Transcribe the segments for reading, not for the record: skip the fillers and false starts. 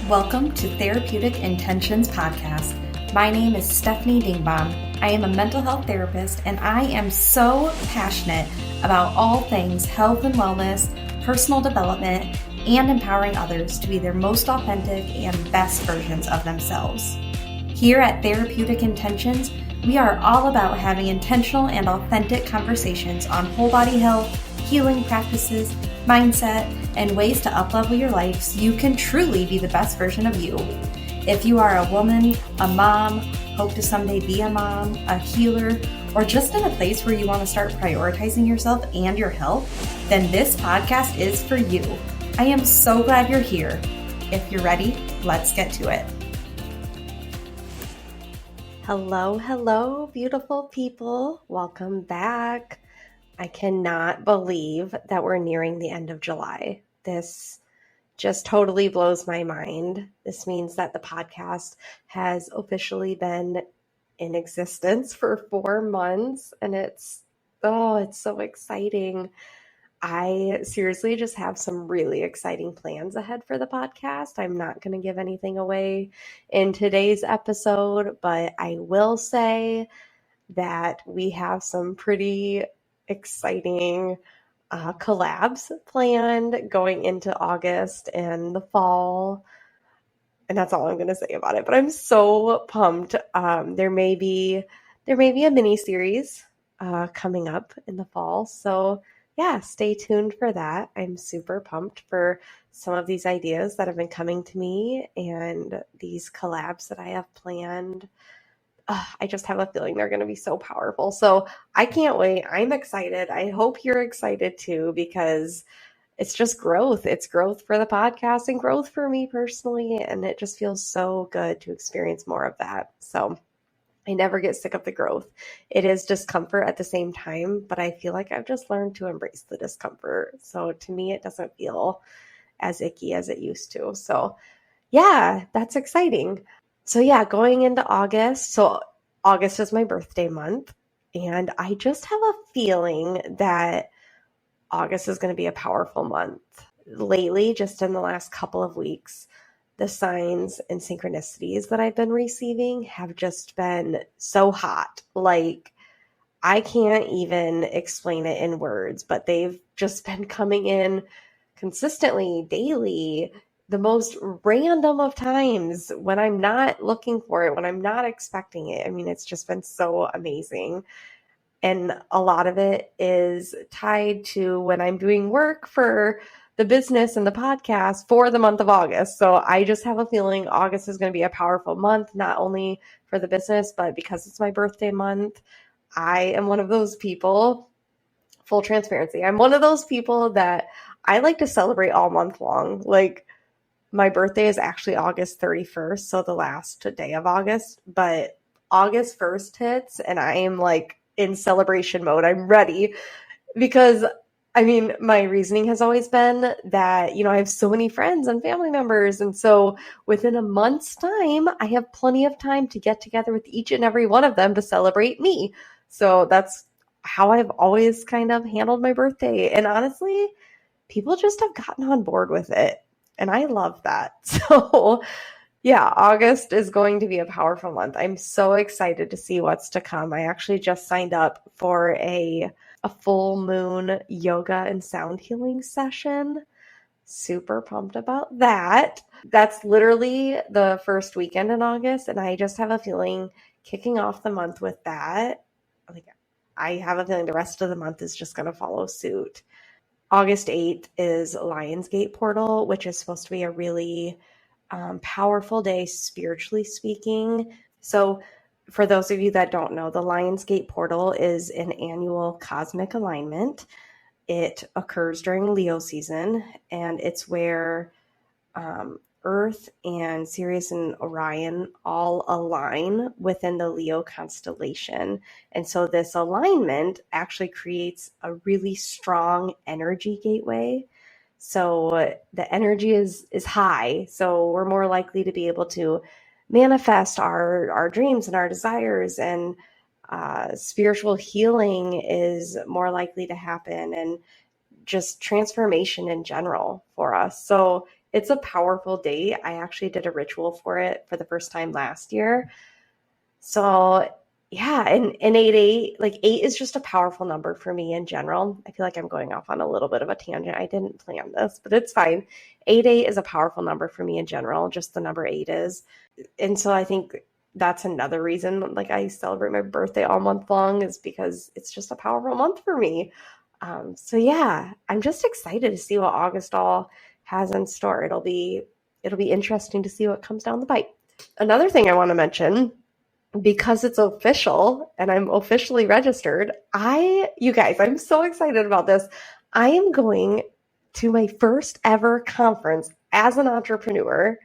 Welcome to Therapeutic Intentions Podcast. My name is Stephanie Dingbaum. I am a mental health therapist, and I am so passionate about all things health and wellness, personal development, and empowering others to be their most authentic and best versions of themselves. Here at Therapeutic Intentions, we are all about having intentional and authentic conversations on whole body health, healing practices, mindset, and ways to uplevel your life so you can truly be the best version of you. If you are a woman, a mom, hope to someday be a mom, a healer, or just in a place where you want to start prioritizing yourself and your health, then this podcast is for you. I am so glad you're here. If you're ready, let's get to it. Hello, beautiful people. Welcome back. I cannot believe that we're nearing the end of July. This just totally blows my mind. This means that the podcast has officially been in existence for 4 months, and it's so exciting. I seriously just have some really exciting plans ahead for the podcast. I'm not going to give anything away in today's episode, but I will say that we have some pretty exciting collabs planned going into August and the fall. And that's all I'm going to say about it. But I'm so pumped. There may be a mini series coming up in the fall. So yeah, stay tuned for that. I'm super pumped for some of these ideas that have been coming to me and these collabs that I have planned. I just have a feeling they're going to be so powerful. So I can't wait. I'm excited. I hope you're excited too, because it's just growth. It's growth for the podcast and growth for me personally. And it just feels so good to experience more of that. So I never get sick of the growth. It is discomfort at the same time, but I feel like I've just learned to embrace the discomfort. So to me, it doesn't feel as icky as it used to. So yeah, that's exciting. So yeah, going into August. So August is my birthday month, and I just have a feeling that August is going to be a powerful month. Lately, just in the last couple of weeks, the signs and synchronicities that I've been receiving have just been so hot. Like, I can't even explain it in words, but they've just been coming in consistently, daily, the most random of times when I'm not looking for it, when I'm not expecting it. I mean, it's just been so amazing. And a lot of it is tied to when I'm doing work for the business and the podcast for the month of August. So I just have a feeling August is going to be a powerful month, not only for the business, but because it's my birthday month. I am one of those people, full transparency, I'm one of those people that I like to celebrate all month long. Like, my birthday is actually August 31st, so the last day of August, but August 1st hits and I am like in celebration mode. I'm ready because, I mean, my reasoning has always been that, I have so many friends and family members. And so within a month's time, I have plenty of time to get together with each and every one of them to celebrate me. So that's how I've always kind of handled my birthday. And honestly, people just have gotten on board with it. And I love that. So yeah, August is going to be a powerful month. I'm so excited to see what's to come. I actually just signed up for a full moon yoga and sound healing session. Super pumped about that. That's literally the first weekend in August. And I just have a feeling kicking off the month with that, like, I have a feeling the rest of the month is just going to follow suit. August 8th is Lionsgate Portal, which is supposed to be a really powerful day, spiritually speaking. So for those of you that don't know, the Lionsgate Portal is an annual cosmic alignment. It occurs during Leo season, and it's where Earth and Sirius and Orion all align within the Leo constellation. And so this alignment actually creates a really strong energy gateway. So the energy is high. So we're more likely to be able to manifest our dreams and our desires, and spiritual healing is more likely to happen, and just transformation in general for us. So It's a powerful date. I actually did a ritual for it for the first time last year. So yeah, and 8 like 8 is just a powerful number for me in general. I feel like I'm going off on a little bit of a tangent. I didn't plan this, but it's fine. 8 is a powerful number for me in general, just the number 8 is. And so I think that's another reason like I celebrate my birthday all month long, is because it's just a powerful month for me. So yeah, I'm just excited to see what August all has in store. It'll be interesting to see what comes down the pipe. Another thing I want to mention, because it's official and I'm officially registered, you guys, I'm so excited about this. I am going to my first ever conference as an entrepreneur.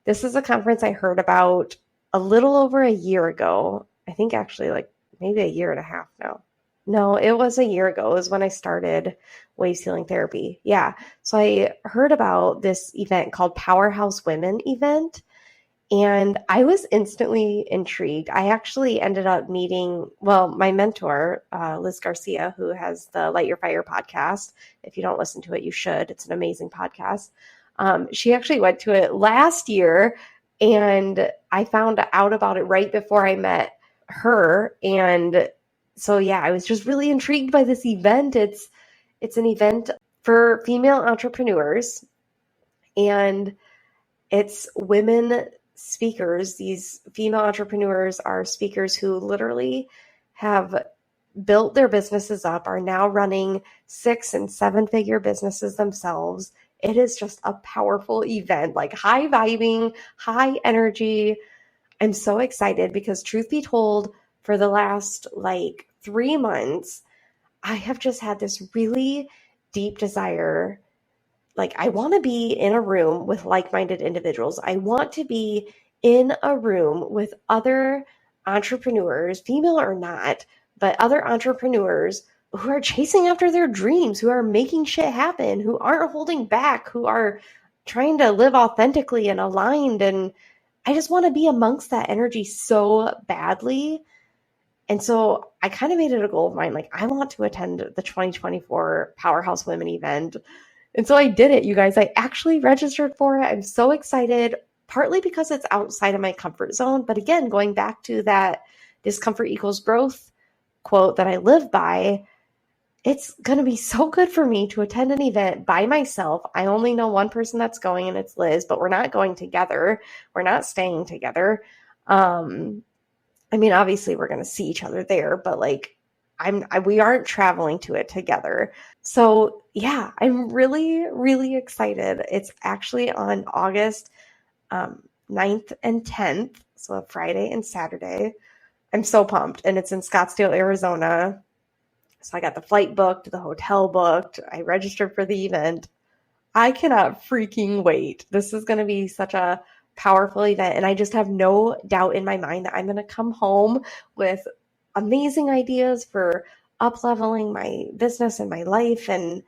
This is a conference I heard about a little over a year ago. I think actually like maybe a year and a half now. No, it was a year ago. It was when I started wave healing therapy. Yeah. So I heard about this event called Powerhouse Women event. And I was instantly intrigued. I actually ended up meeting, well, my mentor, Liz Garcia, who has the Light Your Fire podcast. If you don't listen to it, you should. It's an amazing podcast. She actually went to it last year, and I found out about it right before I met her. And so, yeah, I was just really intrigued by this event. It's an event for female entrepreneurs, and it's women speakers. These female entrepreneurs are speakers who literally have built their businesses up, are now running 6 and 7 figure businesses themselves. It is just a powerful event, like high vibing, high energy. I'm so excited because, truth be told, for the last like 3 months, I have just had this really deep desire. Like, I want to be in a room with like-minded individuals. I want to be in a room with other entrepreneurs, female or not, but other entrepreneurs who are chasing after their dreams, who are making shit happen, who aren't holding back, who are trying to live authentically and aligned. And I just want to be amongst that energy so badly. And so I kind of made it a goal of mine. Like, I want to attend the 2024 Powerhouse Women event. And so I did it, you guys. I actually registered for it. I'm so excited, partly because it's outside of my comfort zone. But again, going back to that discomfort equals growth quote that I live by, it's going to be so good for me to attend an event by myself. I only know one person that's going, and it's Liz, but we're not going together. We're not staying together. I mean, obviously we're going to see each other there, but like we aren't traveling to it together. So yeah, I'm really, really excited. It's actually on August 9th and 10th. So a Friday and Saturday. I'm so pumped. And it's in Scottsdale, Arizona. So I got the flight booked, the hotel booked. I registered for the event. I cannot freaking wait. This is going to be such a powerful event. And I just have no doubt in my mind that I'm going to come home with amazing ideas for up-leveling my business and my life. And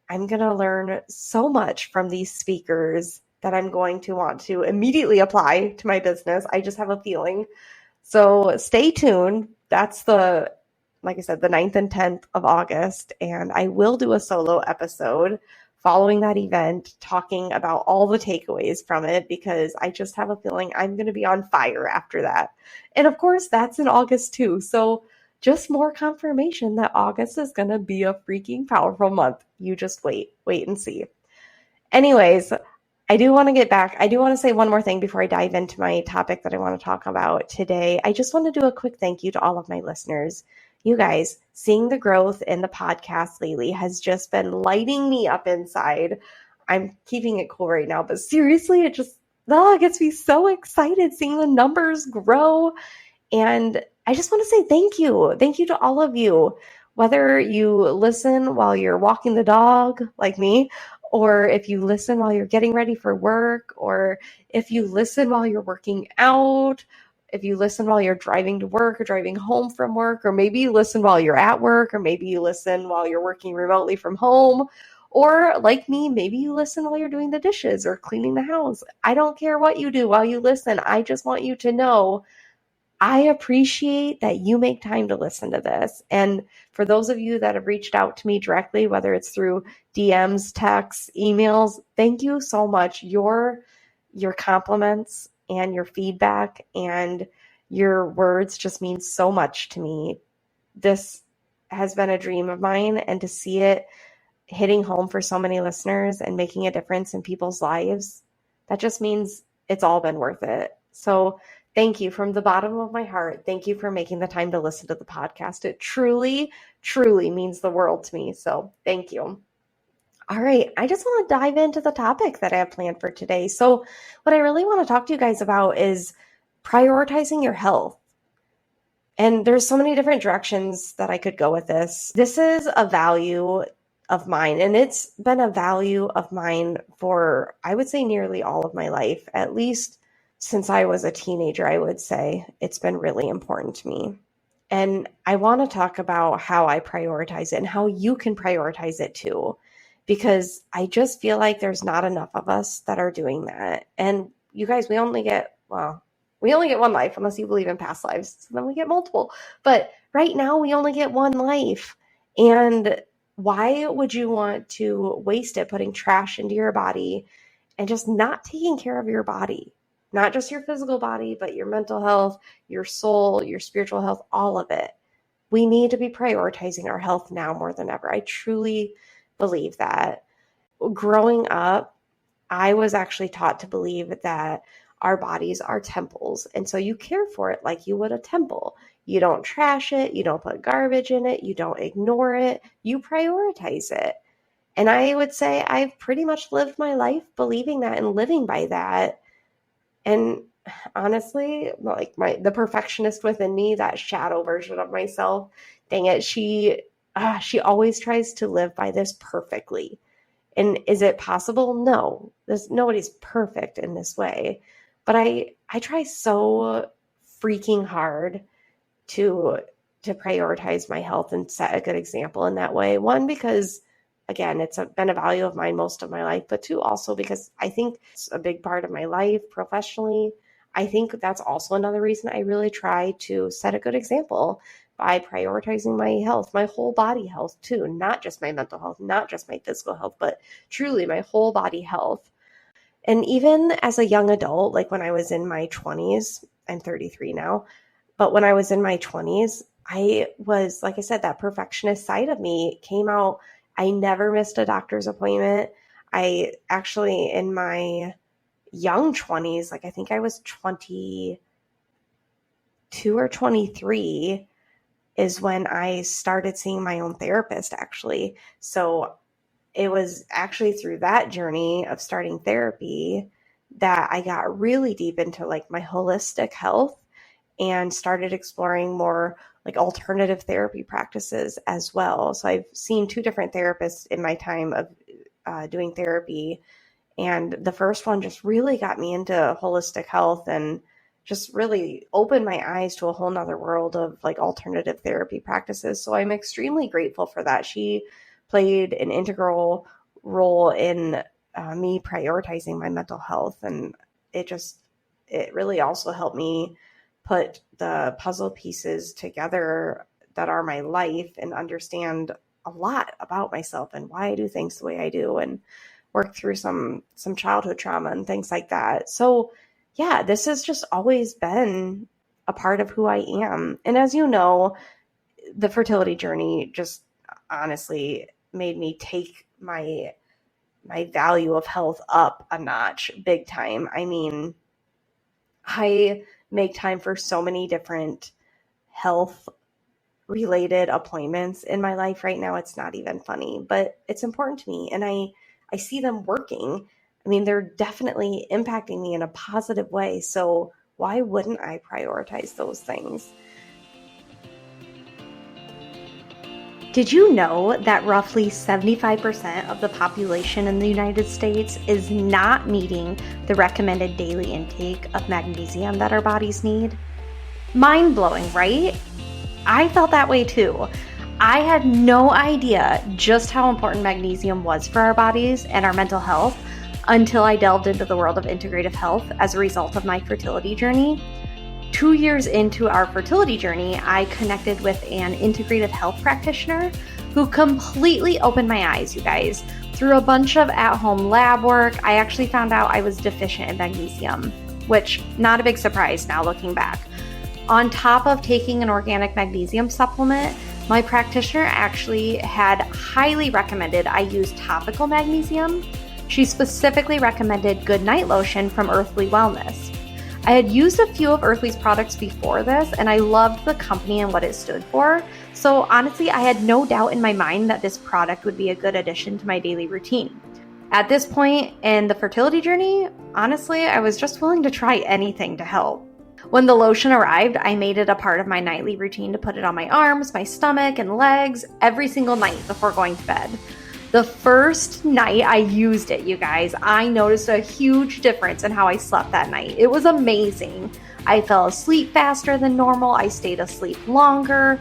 I'm going to learn so much from these speakers that I'm going to want to immediately apply to my business. I just have a feeling. So stay tuned. That's like I said, the 9th and 10th of August. And I will do a solo episode following that event, talking about all the takeaways from it, because I just have a feeling I'm going to be on fire after that. And of course, that's in August too. So just more confirmation that August is going to be a freaking powerful month. You just wait and see. Anyways, I do want to get back. I do want to say one more thing before I dive into my topic that I want to talk about today. I just want to do a quick thank you to all of my listeners. You guys, seeing the growth in the podcast lately has just been lighting me up inside. I'm keeping it cool right now, but seriously, it gets me so excited seeing the numbers grow. And I just want to say thank you. Thank you to all of you. Whether you listen while you're walking the dog, like me, or if you listen while you're getting ready for work, or if you listen while you're working out, if you listen while you're driving to work or driving home from work, or maybe you listen while you're at work, or maybe you listen while you're working remotely from home, or like me, maybe you listen while you're doing the dishes or cleaning the house. I don't care what you do while you listen. I just want you to know I appreciate that you make time to listen to this. And for those of you that have reached out to me directly, whether it's through DMs, texts, emails, thank you so much. Your compliments and your feedback and your words just mean so much to me. This has been a dream of mine, and to see it hitting home for so many listeners and making a difference in people's lives, that just means it's all been worth it. So thank you from the bottom of my heart. Thank you for making the time to listen to the podcast. It truly, truly means the world to me. So thank you. All right, I just want to dive into the topic that I have planned for today. So what I really want to talk to you guys about is prioritizing your health. And there's so many different directions that I could go with this. This is a value of mine, and it's been a value of mine for, I would say, nearly all of my life, at least since I was a teenager. I would say it's been really important to me. And I want to talk about how I prioritize it and how you can prioritize it too, because I just feel like there's not enough of us that are doing that. And you guys, we only get one life, unless you believe in past lives. So then we get multiple. But right now we only get one life. And why would you want to waste it putting trash into your body and just not taking care of your body? Not just your physical body, but your mental health, your soul, your spiritual health, all of it. We need to be prioritizing our health now more than ever. I truly believe that. Growing up, I was actually taught to believe that our bodies are temples. And so you care for it like you would a temple. You don't trash it. You don't put garbage in it. You don't ignore it. You prioritize it. And I would say I've pretty much lived my life believing that and living by that. And honestly, like the perfectionist within me, that shadow version of myself, dang it, she always tries to live by this perfectly. And is it possible? No, nobody's perfect in this way. But I try so freaking hard to prioritize my health and set a good example in that way. One, because again, it's been a value of mine most of my life, but two, also because I think it's a big part of my life professionally. I think that's also another reason I really try to set a good example by prioritizing my health, my whole body health too, not just my mental health, not just my physical health, but truly my whole body health. And even as a young adult, like when I was in my 20s, I'm 33 now, but when I was in my 20s, I was, like I said, that perfectionist side of me came out. I never missed a doctor's appointment. I actually, in my young 20s, like I think I was 22 or 23, is when I started seeing my own therapist, actually. So it was actually through that journey of starting therapy that I got really deep into like my holistic health and started exploring more like alternative therapy practices as well. So I've seen two different therapists in my time of doing therapy. And the first one just really got me into holistic health and just really opened my eyes to a whole nother world of like alternative therapy practices. So I'm extremely grateful for that. She played an integral role in me prioritizing my mental health. And it really also helped me put the puzzle pieces together that are my life and understand a lot about myself and why I do things the way I do and work through some childhood trauma and things like that. So yeah, this has just always been a part of who I am. And as you know, the fertility journey just honestly made me take my value of health up a notch, big time. I mean, I make time for so many different health related appointments in my life right now. It's not even funny, but it's important to me. And I see them working. I mean, they're definitely impacting me in a positive way. So why wouldn't I prioritize those things? Did you know that roughly 75% of the population in the United States is not meeting the recommended daily intake of magnesium that our bodies need? Mind-blowing, right? I felt that way too. I had no idea just how important magnesium was for our bodies and our mental health until I delved into the world of integrative health as a result of my fertility journey. 2 years into our fertility journey, I connected with an integrative health practitioner who completely opened my eyes, you guys. Through a bunch of at-home lab work, I actually found out I was deficient in magnesium, which not a big surprise now looking back. On top of taking an organic magnesium supplement, my practitioner actually had highly recommended I use topical magnesium. She specifically recommended Good Night Lotion from Earthly Wellness. I had used a few of Earthly's products before this, and I loved the company and what it stood for. So honestly, I had no doubt in my mind that this product would be a good addition to my daily routine. At this point in the fertility journey, honestly, I was just willing to try anything to help. When the lotion arrived, I made it a part of my nightly routine to put it on my arms, my stomach, and legs every single night before going to bed. The first night I used it, you guys, I noticed a huge difference in how I slept that night. It was amazing. I fell asleep faster than normal. I stayed asleep longer.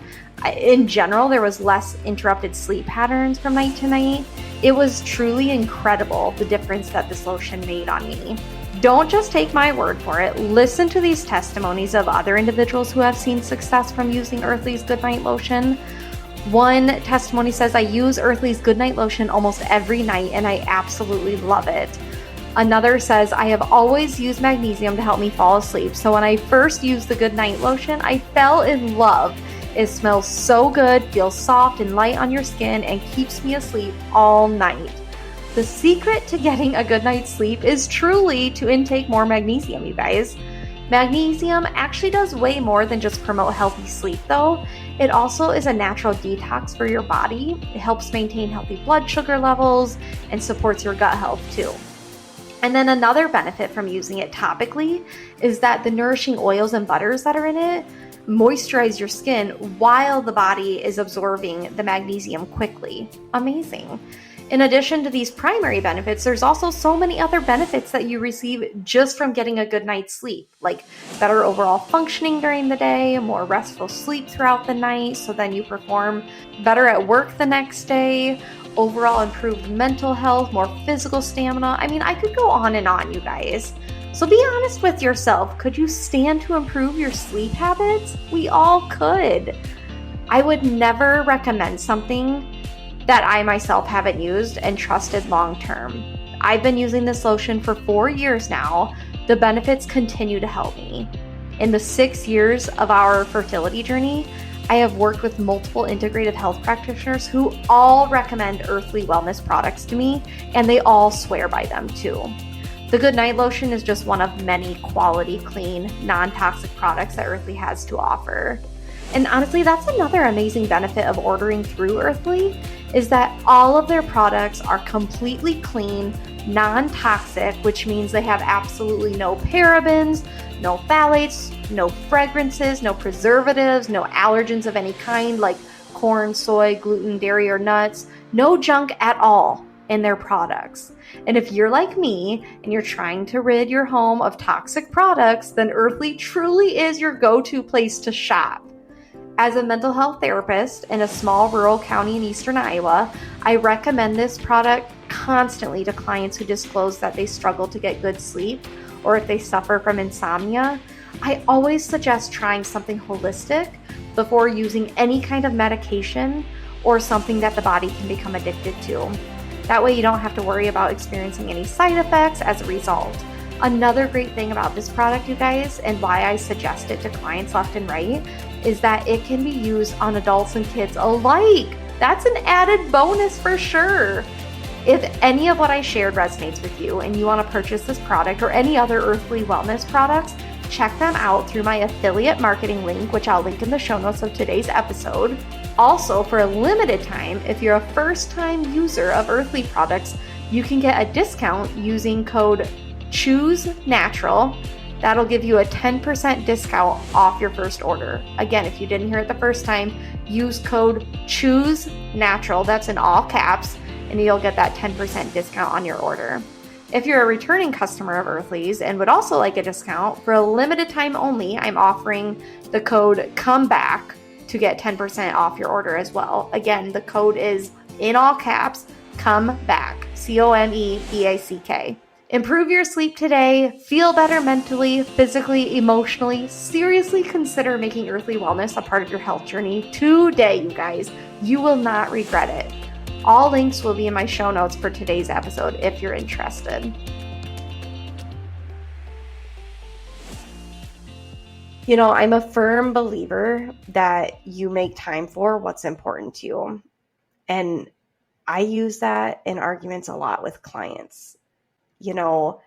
In general, there was less interrupted sleep patterns from night to night. It was truly incredible, the difference that this lotion made on me. Don't just take my word for it. Listen to these testimonies of other individuals who have seen success from using Earthly's Goodnight Lotion. One testimony says, I use Earthly's Goodnight Lotion almost every night and I absolutely love it. Another says, I have always used magnesium to help me fall asleep. So when I first used the Goodnight Lotion, I fell in love. It smells so good, feels soft and light on your skin, and keeps me asleep all night. The secret to getting a good night's sleep is truly to intake more magnesium, you guys. Magnesium actually does way more than just promote healthy sleep though. It also is a natural detox for your body. It helps maintain healthy blood sugar levels and supports your gut health too. And then another benefit from using it topically is that the nourishing oils and butters that are in it moisturize your skin while the body is absorbing the magnesium quickly. Amazing. In addition to these primary benefits, there's also so many other benefits that you receive just from getting a good night's sleep, like better overall functioning during the day, more restful sleep throughout the night, so then you perform better at work the next day, overall improved mental health, more physical stamina. I mean, I could go on and on, you guys. So be honest with yourself. Could you stand to improve your sleep habits? We all could. I would never recommend something that I myself haven't used and trusted long term. I've been using this lotion for 4 years now. The benefits continue to help me. In the 6 years of our fertility journey, I have worked with multiple integrative health practitioners who all recommend Earthly Wellness products to me, and they all swear by them too. The Good Night Lotion is just one of many quality, clean, non-toxic products that Earthly has to offer. And honestly, that's another amazing benefit of ordering through Earthly, is that all of their products are completely clean, non-toxic, which means they have absolutely no parabens, no phthalates, no fragrances, no preservatives, no allergens of any kind like corn, soy, gluten, dairy, or nuts, no junk at all in their products. And if you're like me and you're trying to rid your home of toxic products, then Earthly truly is your go-to place to shop. As a mental health therapist in a small rural county in eastern Iowa, I recommend this product constantly to clients who disclose that they struggle to get good sleep or if they suffer from insomnia. I always suggest trying something holistic before using any kind of medication or something that the body can become addicted to. That way you don't have to worry about experiencing any side effects as a result. Another great thing about this product, you guys, and why I suggest it to clients left and right, is that it can be used on adults and kids alike. That's an added bonus for sure. If any of what I shared resonates with you and you want to purchase this product or any other Earthly Wellness products, check them out through my affiliate marketing link, which I'll link in the show notes of today's episode. Also, for a limited time, if you're a first-time user of Earthly products, you can get a discount using code CHOOSENATURAL. That'll give you a 10% discount off your first order. Again, if you didn't hear it the first time, use code CHOOSENATURAL, that's in all caps, and you'll get that 10% discount on your order. If you're a returning customer of Earthly's and would also like a discount, for a limited time only, I'm offering the code COMEBACK to get 10% off your order as well. Again, the code is in all caps, COMEBACK, COMEBACK. Improve your sleep today, feel better mentally, physically, emotionally. Seriously consider making earthly wellness a part of your health journey today, you guys. You will not regret it. All links will be in my show notes for today's episode if you're interested. You know, I'm a firm believer that you make time for what's important to you. And I use that in arguments a lot with clients. You know,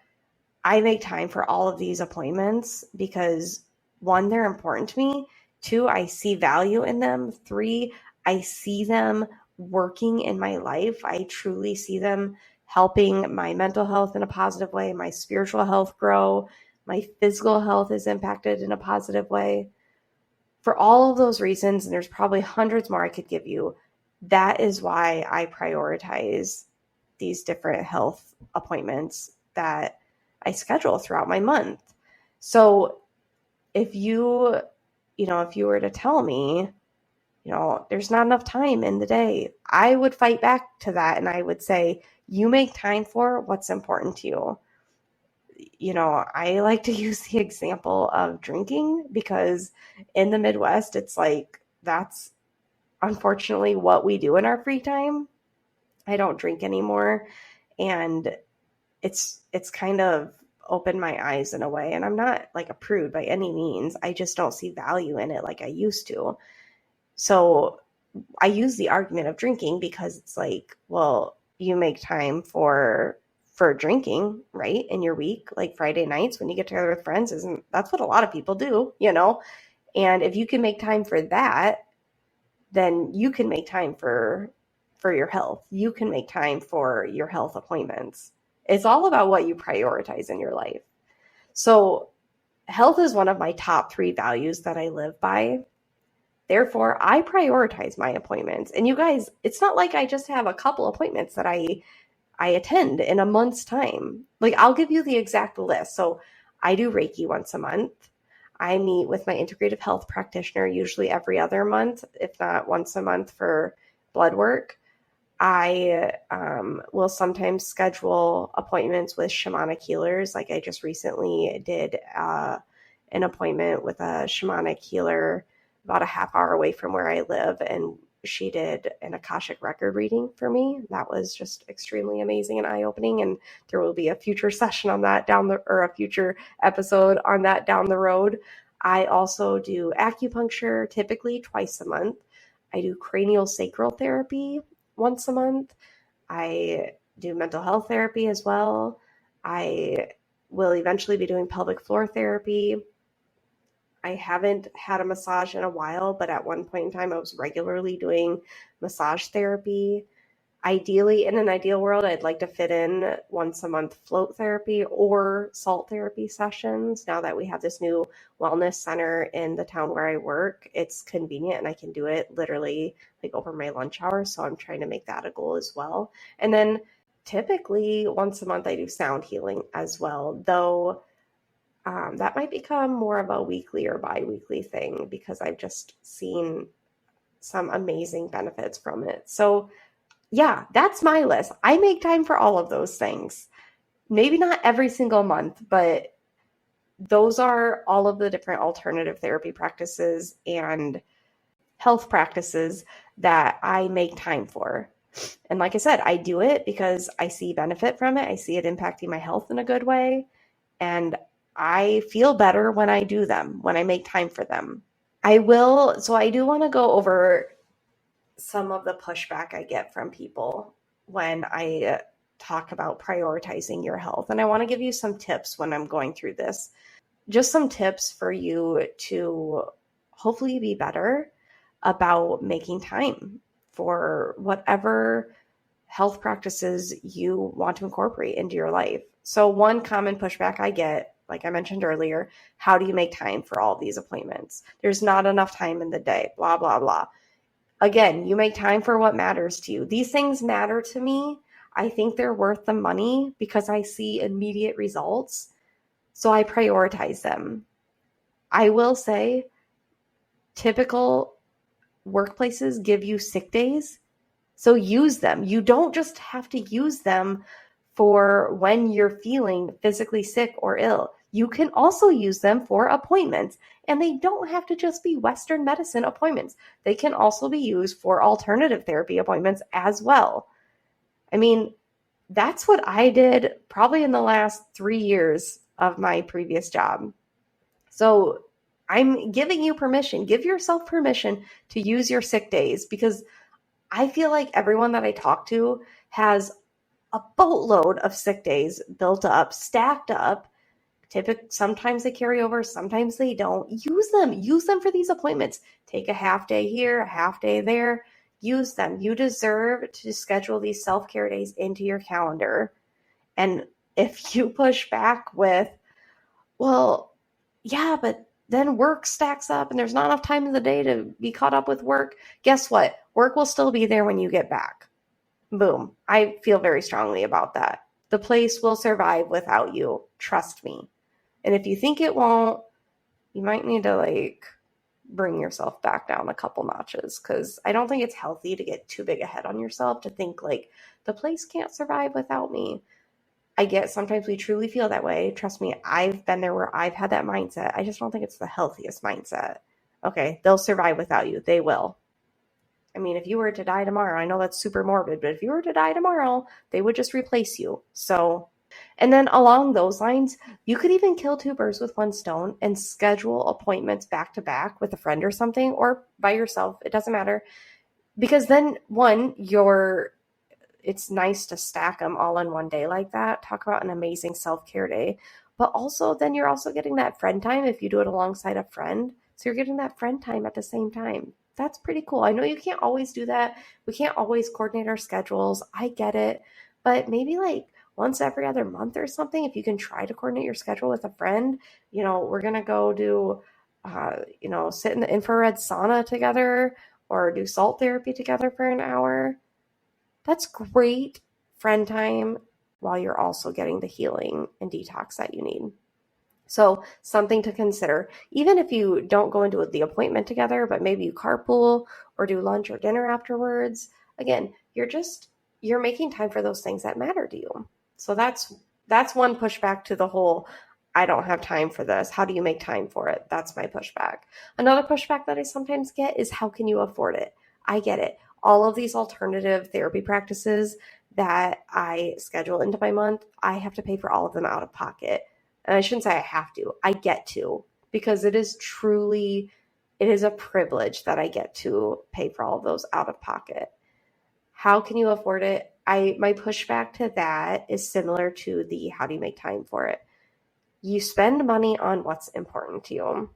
I make time for all of these appointments because 1, they're important to me. 2, I see value in them. 3, I see them working in my life. I truly see them helping my mental health in a positive way, my spiritual health grow, my physical health is impacted in a positive way. For all of those reasons, and there's probably hundreds more I could give you, that is why I prioritize these different health appointments that I schedule throughout my month. So if you were to tell me, there's not enough time in the day, I would fight back to that. And I would say, you make time for what's important to you. I like to use the example of drinking because in the Midwest, it's like, that's unfortunately what we do in our free time. I don't drink anymore. And it's kind of opened my eyes in a way. And I'm not like a prude by any means. I just don't see value in it like I used to. So I use the argument of drinking because it's like, well, you make time for drinking, right, in your week, like Friday nights when you get together with friends, that's what a lot of people do, and if you can make time for that, then you can make time for your health. You can make time for your health appointments. It's all about what you prioritize in your life. So health is one of my top 3 values that I live by. Therefore, I prioritize my appointments. And you guys, it's not like I just have a couple appointments that I attend in a month's time. Like, I'll give you the exact list. So I do Reiki once a month. I meet with my integrative health practitioner usually every other month, if not once a month, for blood work. I will sometimes schedule appointments with shamanic healers. Like, I just recently did an appointment with a shamanic healer about a half hour away from where I live, and she did an Akashic record reading for me. That was just extremely amazing and eye-opening, and there will be a future session on that a future episode on that down the road. I also do acupuncture typically twice a month. I do cranial sacral therapy once a month. I do mental health therapy as well. I will eventually be doing pelvic floor therapy. I haven't had a massage in a while, but at one point in time, I was regularly doing massage therapy. Ideally, in an ideal world, I'd like to fit in once a month float therapy or salt therapy sessions. Now that we have this new wellness center in the town where I work, it's convenient and I can do it literally like over my lunch hour. So I'm trying to make that a goal as well. And then typically once a month, I do sound healing as well, though that might become more of a weekly or bi-weekly thing because I've just seen some amazing benefits from it. So yeah, that's my list. I make time for all of those things. Maybe not every single month, but those are all of the different alternative therapy practices and health practices that I make time for. And like I said, I do it because I see benefit from it. I see it impacting my health in a good way. And I feel better when I do them, when I make time for them. I do want to go over some of the pushback I get from people when I talk about prioritizing your health. And I want to give you some tips when I'm going through this. Just some tips for you to hopefully be better about making time for whatever health practices you want to incorporate into your life. So one common pushback I get, like I mentioned earlier, how do you make time for all these appointments? There's not enough time in the day, blah, blah, blah. Again, you make time for what matters to you. These things matter to me. I think they're worth the money because I see immediate results. So I prioritize them. I will say typical workplaces give you sick days. So use them. You don't just have to use them for when you're feeling physically sick or ill. You can also use them for appointments, and they don't have to just be Western medicine appointments. They can also be used for alternative therapy appointments as well. I mean, that's what I did probably in the last 3 years of my previous job. So I'm giving you permission. Give yourself permission to use your sick days, because I feel like everyone that I talk to has a boatload of sick days built up, stacked up. Sometimes they carry over, sometimes they don't. Use them for these appointments. Take a half day here, a half day there. Use them. You deserve to schedule these self-care days into your calendar. And if you push back with, well, yeah, but then work stacks up and there's not enough time in the day to be caught up with work, guess what? Work will still be there when you get back. Boom. I feel very strongly about that. The place will survive without you. Trust me. And if you think it won't, you might need to bring yourself back down a couple notches, because I don't think it's healthy to get too big ahead on yourself to think the place can't survive without me. I get sometimes we truly feel that way. Trust me, I've been there where I've had that mindset. I just don't think it's the healthiest mindset. Okay, they'll survive without you. They will. I mean, if you were to die tomorrow, I know that's super morbid, but if you were to die tomorrow, they would just replace you. So, and then along those lines, you could even kill two birds with one stone and schedule appointments back to back with a friend or something, or by yourself. It doesn't matter. Because then, one, it's nice to stack them all in one day like that. Talk about an amazing self-care day. But also, then you're also getting that friend time if you do it alongside a friend. So you're getting that friend time at the same time. That's pretty cool. I know you can't always do that. We can't always coordinate our schedules. I get it. But maybe once every other month or something, if you can try to coordinate your schedule with a friend, we're going to go do, sit in the infrared sauna together or do salt therapy together for an hour. That's great friend time while you're also getting the healing and detox that you need. So something to consider, even if you don't go into the appointment together, but maybe you carpool or do lunch or dinner afterwards. Again, you're making time for those things that matter to you. So that's one pushback to the whole, I don't have time for this. How do you make time for it? That's my pushback. Another pushback that I sometimes get is, how can you afford it? I get it. All of these alternative therapy practices that I schedule into my month, I have to pay for all of them out of pocket. And I shouldn't say I have to, I get to, because it is a privilege that I get to pay for all of those out of pocket. How can you afford it? My pushback to that is similar to the how do you make time for it? You spend money on what's important to you.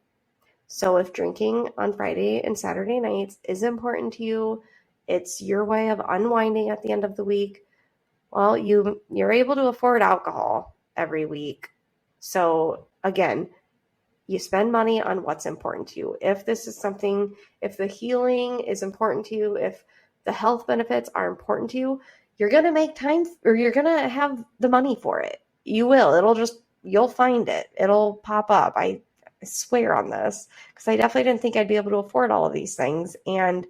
So if drinking on Friday and Saturday nights is important to you, it's your way of unwinding at the end of the week, well, you're able to afford alcohol every week. So again, you spend money on what's important to you. If the healing is important to you, if the health benefits are important to you, you're going to make time, or you're going to have the money for it. You will. You'll find it. It'll pop up. I swear on this, because I definitely didn't think I'd be able to afford all of these things. And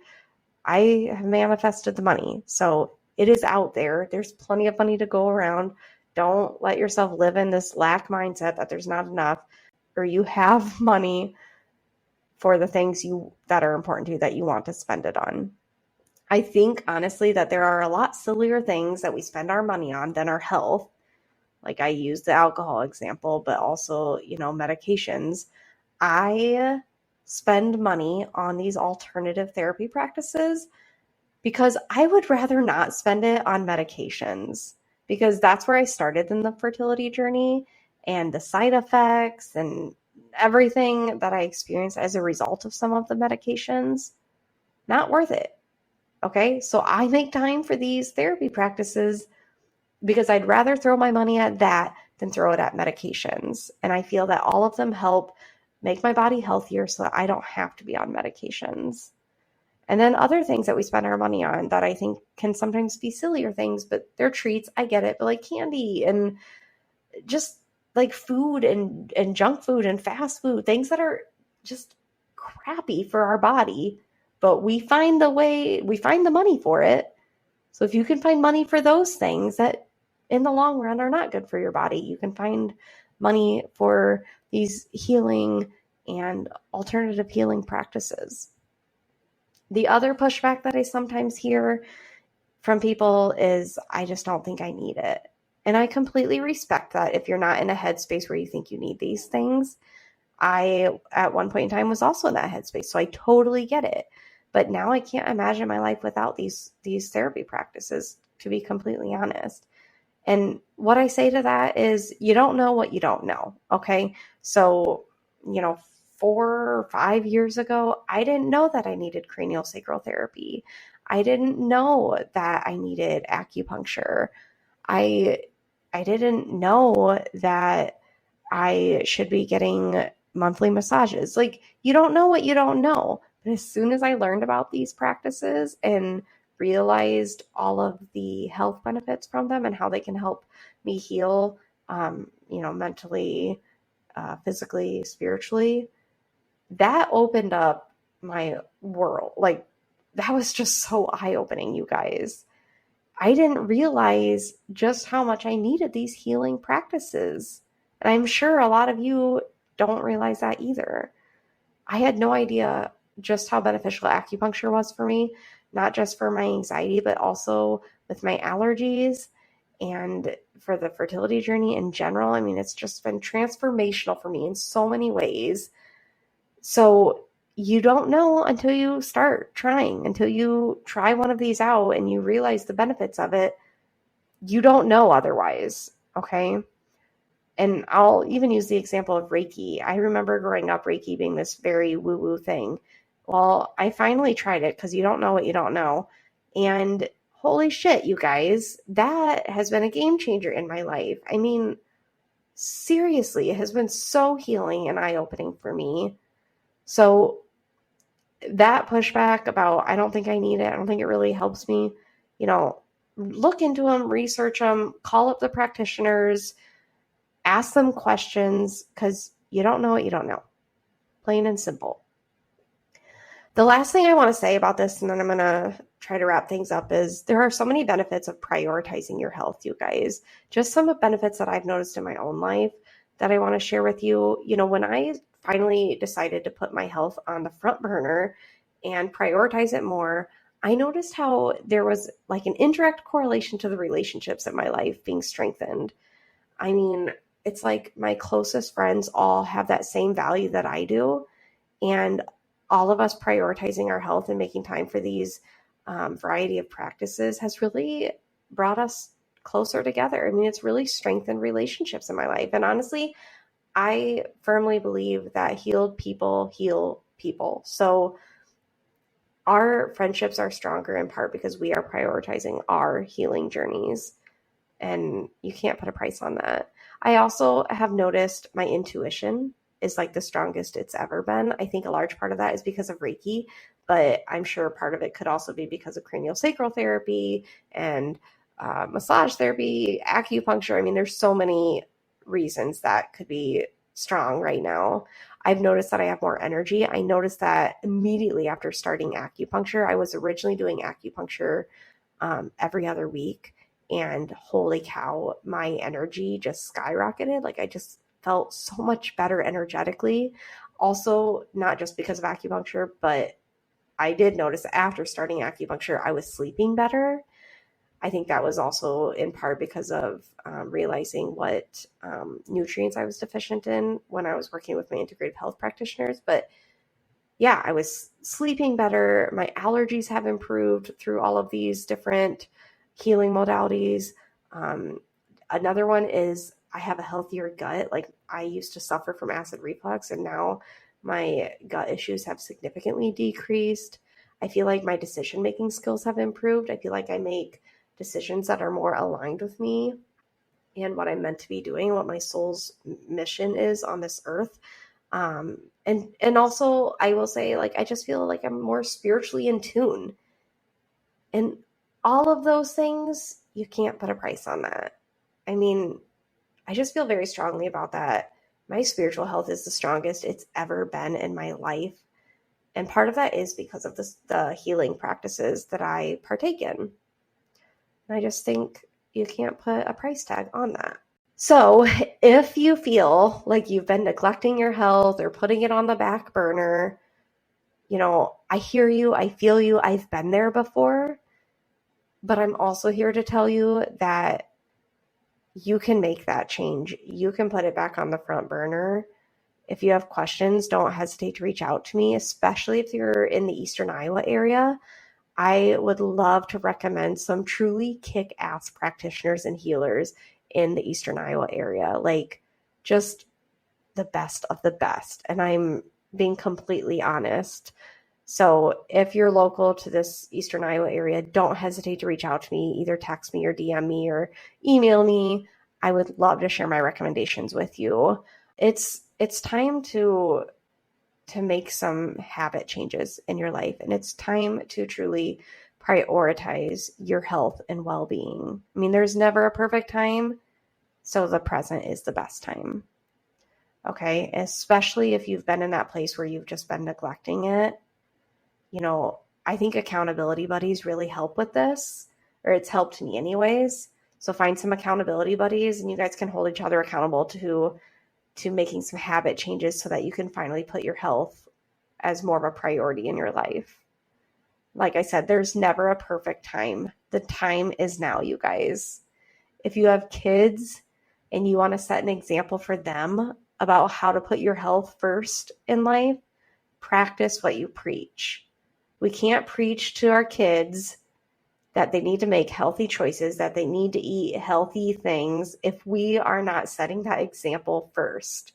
I have manifested the money. So it is out there. There's plenty of money to go around. Don't let yourself live in this lack mindset that there's not enough, or you have money for the things that are important to you that you want to spend it on. I think honestly that there are a lot sillier things that we spend our money on than our health. Like I used the alcohol example, but also, medications. I spend money on these alternative therapy practices because I would rather not spend it on medications, because that's where I started in the fertility journey, and the side effects and everything that I experienced as a result of some of the medications, not worth it. Okay, so I make time for these therapy practices because I'd rather throw my money at that than throw it at medications. And I feel that all of them help make my body healthier so that I don't have to be on medications. And then other things that we spend our money on that I think can sometimes be sillier things, but they're treats. I get it. But like candy and just like food and junk food and fast food, things that are just crappy for our body, but we find the money for it. So if you can find money for those things, that in the long run are not good for your body. You can find money for these healing and alternative healing practices. The other pushback that I sometimes hear from people is, I just don't think I need it. And I completely respect that if you're not in a headspace where you think you need these things. I, at one point in time, was also in that headspace, so I totally get it. But now I can't imagine my life without these therapy practices, to be completely honest. And what I say to that is, you don't know what you don't know, okay? So, 4 or 5 years ago, I didn't know that I needed craniosacral therapy. I didn't know that I needed acupuncture. I didn't know that I should be getting monthly massages. Like, you don't know what you don't know. But as soon as I learned about these practices and realized all of the health benefits from them and how they can help me heal, mentally, physically, spiritually, that opened up my world. Like, that was just so eye-opening, you guys. I didn't realize just how much I needed these healing practices. And I'm sure a lot of you don't realize that either. I had no idea just how beneficial acupuncture was for me, not just for my anxiety, but also with my allergies and for the fertility journey in general. I mean, it's just been transformational for me in so many ways. So you don't know until you start trying, until you try one of these out and you realize the benefits of it. You don't know otherwise, okay? And I'll even use the example of Reiki. I remember growing up, Reiki being this very woo-woo thing. Well, I finally tried it because you don't know what you don't know. And holy shit, you guys, that has been a game changer in my life. I mean, seriously, it has been so healing and eye-opening for me. So that pushback about, I don't think I need it, I don't think it really helps me, look into them, research them, call up the practitioners, ask them questions, because you don't know what you don't know. Plain and simple. The last thing I want to say about this, and then I'm going to try to wrap things up, is there are so many benefits of prioritizing your health, you guys. Just some benefits that I've noticed in my own life that I want to share with you. When I finally decided to put my health on the front burner and prioritize it more, I noticed how there was like an indirect correlation to the relationships in my life being strengthened. I mean, it's like my closest friends all have that same value that I do. And all of us prioritizing our health and making time for these variety of practices has really brought us closer together. I mean, it's really strengthened relationships in my life. And honestly, I firmly believe that healed people heal people. So our friendships are stronger in part because we are prioritizing our healing journeys. And you can't put a price on that. I also have noticed my intuition is like the strongest it's ever been. I think a large part of that is because of Reiki, but I'm sure part of it could also be because of craniosacral therapy and massage therapy, acupuncture. I mean, there's so many reasons that could be strong right now. I've noticed that I have more energy. I noticed that immediately after starting acupuncture. I was originally doing acupuncture every other week. And holy cow, my energy just skyrocketed. Like, I just felt so much better energetically. Also, not just because of acupuncture, but I did notice after starting acupuncture, I was sleeping better. I think that was also in part because of realizing what nutrients I was deficient in when I was working with my integrative health practitioners. But yeah, I was sleeping better. My allergies have improved through all of these different healing modalities. Another one is I have a healthier gut. Like, I used to suffer from acid reflux, and now my gut issues have significantly decreased. I feel like my decision-making skills have improved. I feel like I make decisions that are more aligned with me and what I'm meant to be doing, what my soul's mission is on this earth. And also I will say, like, I just feel like I'm more spiritually in tune. And all of those things, you can't put a price on that. I mean, I just feel very strongly about that. My spiritual health is the strongest it's ever been in my life. And part of that is because of the healing practices that I partake in. And I just think you can't put a price tag on that. So if you feel like you've been neglecting your health or putting it on the back burner, I hear you, I feel you, I've been there before, but I'm also here to tell you that you can make that change. You can put it back on the front burner. If you have questions, don't hesitate to reach out to me, especially if you're in the Eastern Iowa area. I would love to recommend some truly kick-ass practitioners and healers in the Eastern Iowa area, like just the best of the best. And I'm being completely honest. So if you're local to this Eastern Iowa area, don't hesitate to reach out to me, either text me or DM me or email me. I would love to share my recommendations with you. It's time to make some habit changes in your life, and it's time to truly prioritize your health and well-being. I mean, there's never a perfect time, so the present is the best time. Okay, especially if you've been in that place where you've just been neglecting it. I think accountability buddies really help with this, or it's helped me anyways. So find some accountability buddies and you guys can hold each other accountable to making some habit changes so that you can finally put your health as more of a priority in your life. Like I said, there's never a perfect time. The time is now, you guys. If you have kids and you want to set an example for them about how to put your health first in life, practice what you preach. We can't preach to our kids that they need to make healthy choices, that they need to eat healthy things if we are not setting that example first.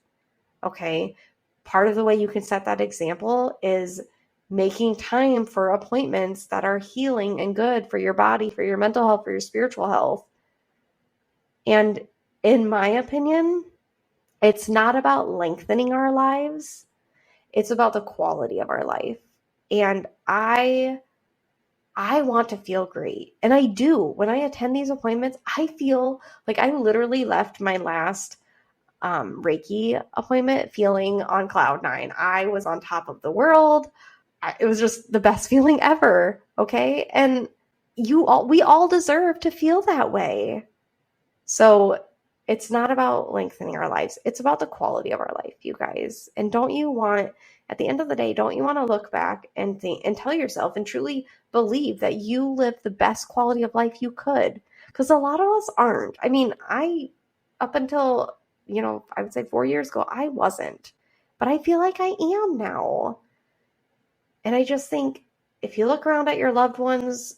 Okay? Part of the way you can set that example is making time for appointments that are healing and good for your body, for your mental health, for your spiritual health. And in my opinion, it's not about lengthening our lives. It's about the quality of our life. And I want to feel great. And I do. When I attend these appointments, I feel like I literally left my last Reiki appointment feeling on cloud nine. I was on top of the world. It was just the best feeling ever. Okay. And we all deserve to feel that way. So it's not about lengthening our lives. It's about the quality of our life, you guys. And at the end of the day, don't you want to look back and think and tell yourself and truly believe that you lived the best quality of life you could? Because a lot of us aren't. I mean, up until, I would say 4 years ago, I wasn't. But I feel like I am now. And I just think if you look around at your loved ones,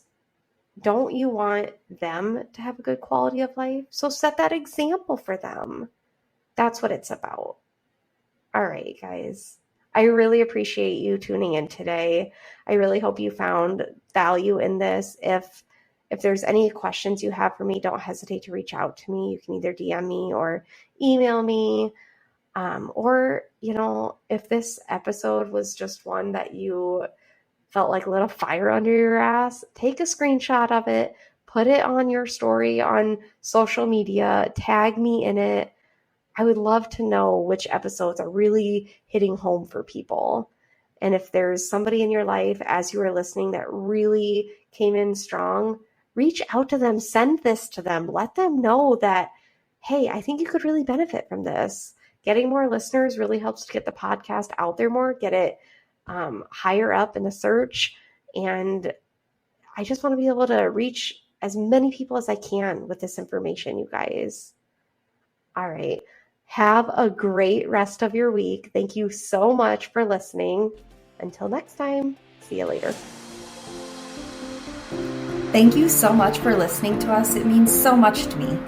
don't you want them to have a good quality of life? So set that example for them. That's what it's about. All right, guys. I really appreciate you tuning in today. I really hope you found value in this. If there's any questions you have for me, don't hesitate to reach out to me. You can either DM me or email me. Or, if this episode was just one that you felt like lit a fire under your ass, take a screenshot of it, put it on your story on social media, tag me in it. I would love to know which episodes are really hitting home for people. And if there's somebody in your life as you are listening that really came in strong, reach out to them, send this to them, let them know that, hey, I think you could really benefit from this. Getting more listeners really helps to get the podcast out there more, get it higher up in the search. And I just want to be able to reach as many people as I can with this information, you guys. All right. Have a great rest of your week. Thank you so much for listening. Until next time, see you later. Thank you so much for listening to us. It means so much to me.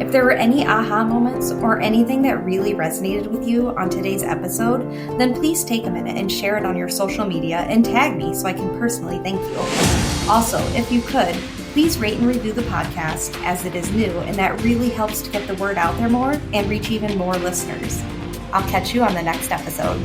If there were any aha moments or anything that really resonated with you on today's episode, then please take a minute and share it on your social media and tag me so I can personally thank you. Also, if you could, please rate and review the podcast as it is new, and that really helps to get the word out there more and reach even more listeners. I'll catch you on the next episode.